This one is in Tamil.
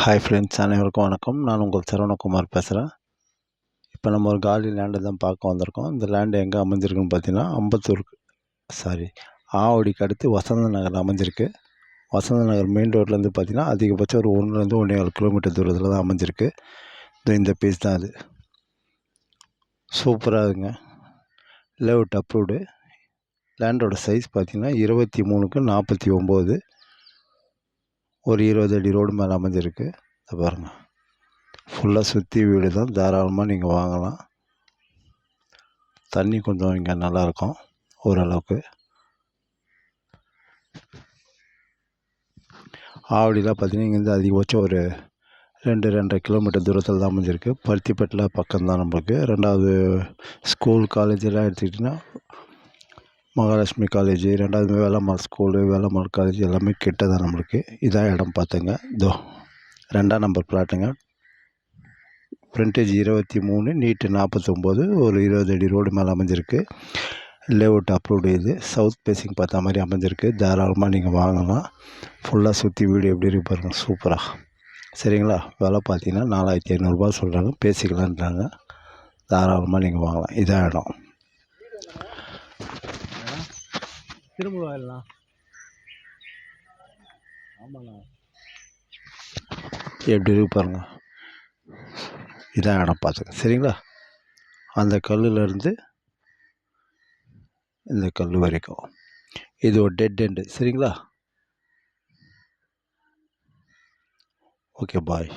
ஹாய் ஃப்ரெண்ட்ஸ், அனைவருக்கும் வணக்கம். நான் உங்கள் சரவணகுமார் பேசுகிறேன். இப்போ நம்ம ஒரு காலி லேண்டை தான் பார்க்க வந்திருக்கோம். இந்த லேண்டு எங்கே அமைஞ்சிருக்குன்னு பார்த்தீங்கன்னா, ஆவடிக்கு அடுத்து வசந்த நகர் அமைஞ்சிருக்கு. வசந்த நகர் மெயின் ரோட்லேருந்து பார்த்தீங்கன்னா அதிகபட்சம் ஒரு 1 1.25 கிலோமீட்டர் தூரத்தில் தான் அமைஞ்சிருக்கு. இந்த பீஸ் தான் அது. சூப்பராக இருக்குங்க. Layout approved. லேண்டோட சைஸ் பார்த்தீங்கன்னா 23x49, ஒரு 20 அடி ரோடு மேலே அமைஞ்சிருக்கு. இதை பாருங்கள், ஃபுல்லாக சுற்றி வீடு தான். தாராளமாக நீங்கள் வாங்கலாம். தண்ணி கொஞ்சம் இங்கே நல்லாயிருக்கும் ஓரளவுக்கு. ஆவடியில் பார்த்தீங்கன்னா இங்கேருந்து அதிகபட்சம் ஒரு 2-2.5 கிலோமீட்டர் தூரத்தில் தான் அமைஞ்சிருக்கு. பருத்திப்பேட்டில் பக்கம்தான் நம்மளுக்கு. 2வது ஸ்கூல் காலேஜெல்லாம் எடுத்துக்கிட்டிங்கன்னா மகாலட்சுமி காலேஜ், 2வது வேலம்மாள் ஸ்கூலு, வேலம்மாள் காலேஜ் எல்லாமே கிட்ட தான் நம்மளுக்கு. இதான் இடம் பார்த்துங்க. 2ஆம் நம்பர் பிளாட்டுங்க. ஃப்ரண்டேஜ் 23, நீட்டு 49, ஒரு 20 அடி ரோடு மேலே அமைஞ்சிருக்கு. Layout approved. இது சவுத் ஃபேஸிங் பார்த்த மாதிரி அமைஞ்சிருக்கு. தாராளமாக நீங்கள் வாங்கலாம். ஃபுல்லாக சுற்றி வீடு எப்படி இருக்கு பாருங்கள், சூப்பராக. சரிங்களா? விலை பார்த்தீங்கன்னா 4500 சொல்கிறாங்க, பேசிக்கலான்றாங்க. தாராளமாக நீங்கள் வாங்கலாம். இதான் இடம். திரும்ப வரலாம். ஆமாண்ணா, எப்படி இருக்கு பாருங்கள். இதான் இடம் பார்த்துங்க. சரிங்களா? அந்த கல்லுலேருந்து இந்த கல் வரைக்கும் இது ஒரு டெட் எண்டு. சரிங்களா? ஓகே, பாய்.